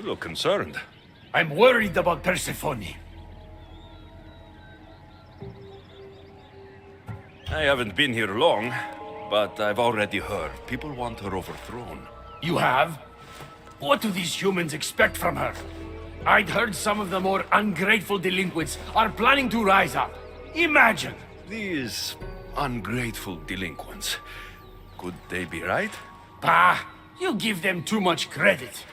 look concerned. I'm worried about Persephone. I haven't been here long, but I've already heard people want her overthrown. You have? What do these humans expect from her? I'd heard some of the more ungrateful delinquents are planning to rise up. Imagine! These ungrateful delinquents. Could they be right? Bah! You give them too much credit.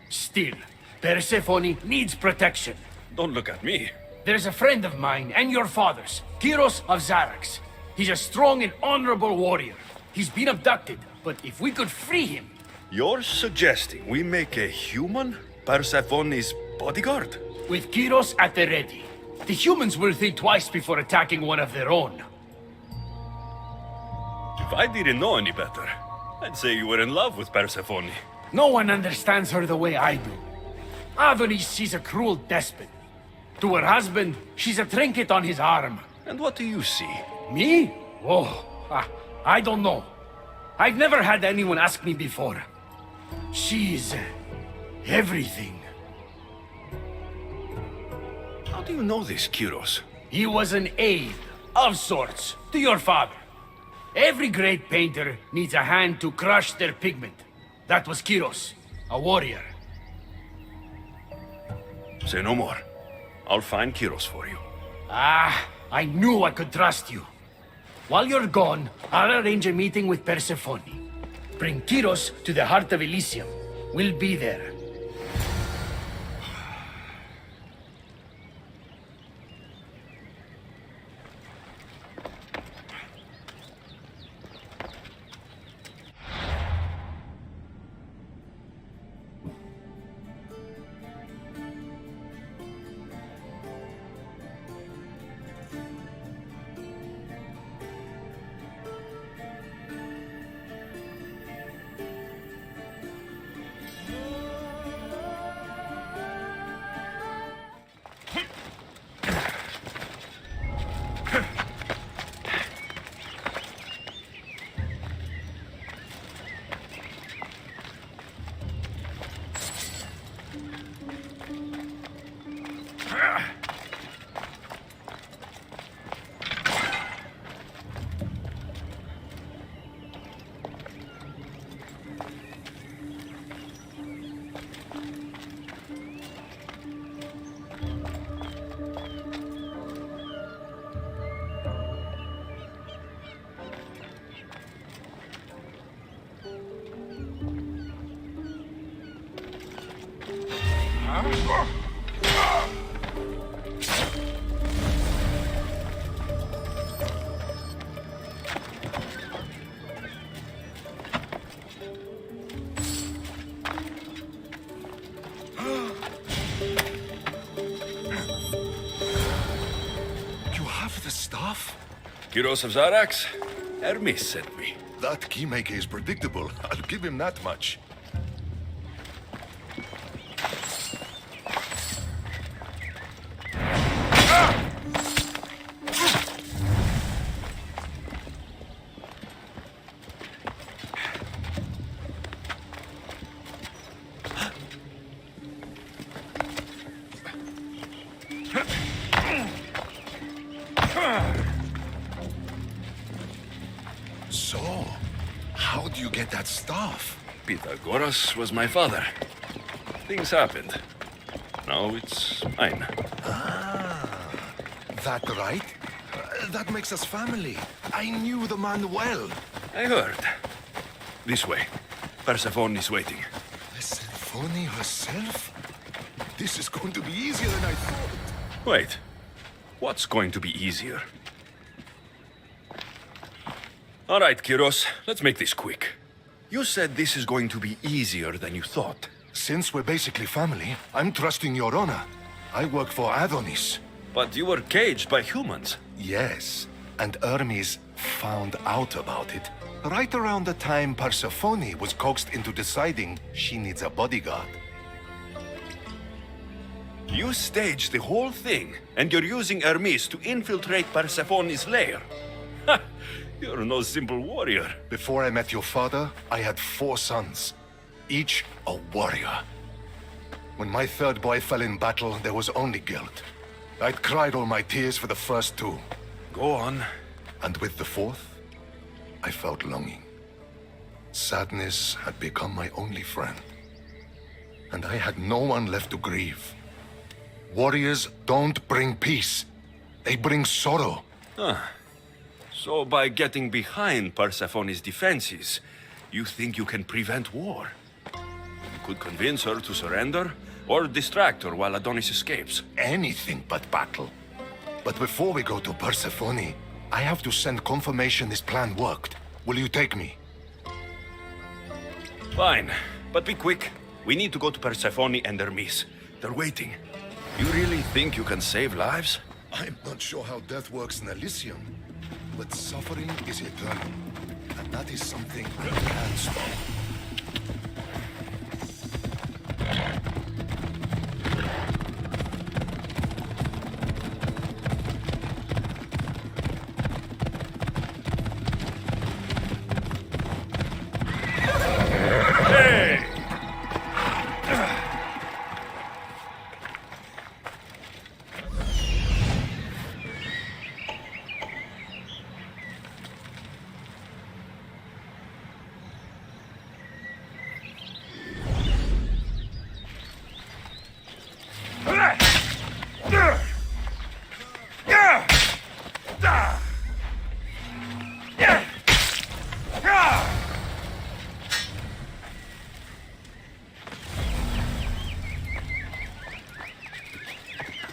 Still, Persephone needs protection. Don't look at me. There's a friend of mine and your father's, Kyros of Xarax. He's a strong and honorable warrior. He's been abducted, but if we could free him... You're suggesting we make a human Persephone's bodyguard? With Kyros at the ready, the humans will think twice before attacking one of their own. If I didn't know any better, I'd say you were in love with Persephone. No one understands her the way I do. Adonis, she's a cruel despot. To her husband, she's a trinket on his arm. And what do you see? Me? Oh, I don't know. I've never had anyone ask me before. She's... everything. How do you know this, Kyros? He was an aide, of sorts, to your father. Every great painter needs a hand to crush their pigment. That was Kyros, a warrior. Say no more. I'll find Kyros for you. I knew I could trust you. While you're gone, I'll arrange a meeting with Persephone. Bring Kyros to the heart of Elysium. We'll be there. Kyros of Xarax? Hermes sent me. That keymaker is predictable. I'll give him that much. So, how do you get that staff? Pythagoras was my father. Things happened. Now it's mine. Ah, that right? That makes us family. I knew the man well. I heard. This way. Persephone is waiting. Persephone herself? This is going to be easier than I thought. Wait. What's going to be easier? All right, Kyros, let's make this quick. You said this is going to be easier than you thought. Since we're basically family, I'm trusting your honor. I work for Adonis. But you were caged by humans. Yes, and Hermes found out about it. Right around the time Persephone was coaxed into deciding she needs a bodyguard. You staged the whole thing, and you're using Hermes to infiltrate Persephone's lair. Ha! You're no simple warrior. Before I met your father, I had 4 sons, each a warrior. When my third boy fell in battle, there was only guilt. I'd cried all my tears for the first two. Go on. And with the fourth, I felt longing. Sadness had become my only friend. And I had no one left to grieve. Warriors don't bring peace. They bring sorrow. So by getting behind Persephone's defenses, you think you can prevent war? You could convince her to surrender, or distract her while Adonis escapes. Anything but battle. But before we go to Persephone, I have to send confirmation this plan worked. Will you take me? Fine, but be quick. We need to go to Persephone and Hermes. They're waiting. You really think you can save lives? I'm not sure how death works in Elysium, but suffering is eternal. And that is something I can't stop.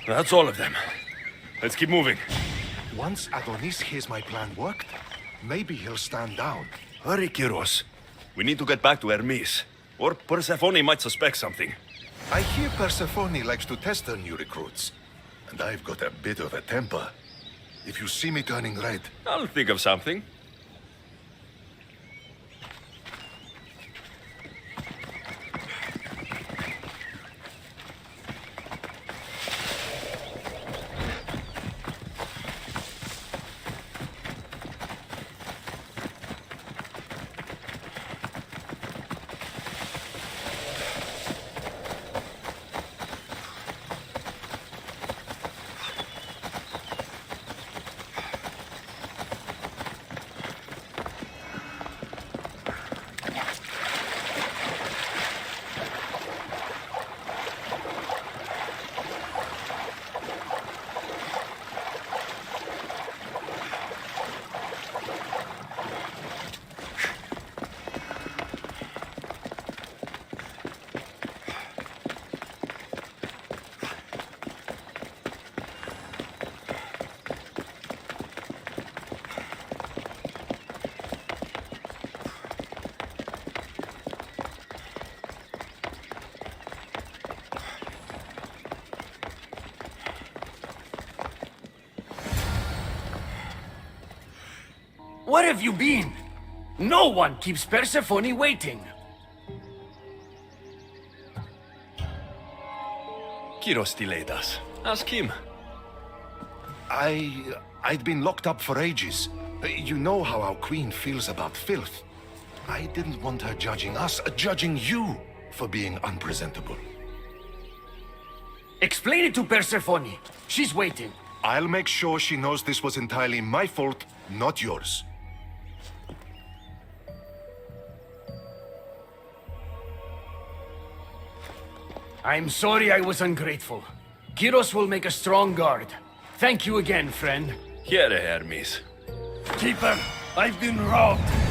That's all of them. Let's keep moving. Once Adonis hears my plan worked, maybe he'll stand down. Hurry, Kyros. We need to get back to Hermes. Or Persephone might suspect something. I hear Persephone likes to test her new recruits. And I've got a bit of a temper. If you see me turning red... I'll think of something. Where have you been? No one keeps Persephone waiting. Kyros delayed us. Ask him. I'd been locked up for ages. You know how our queen feels about filth. I didn't want her judging us, judging you for being unpresentable. Explain it to Persephone. She's waiting. I'll make sure she knows this was entirely my fault, not yours. I'm sorry I was ungrateful. Kyros will make a strong guard. Thank you again, friend. Here, Hermes. Keeper, I've been robbed.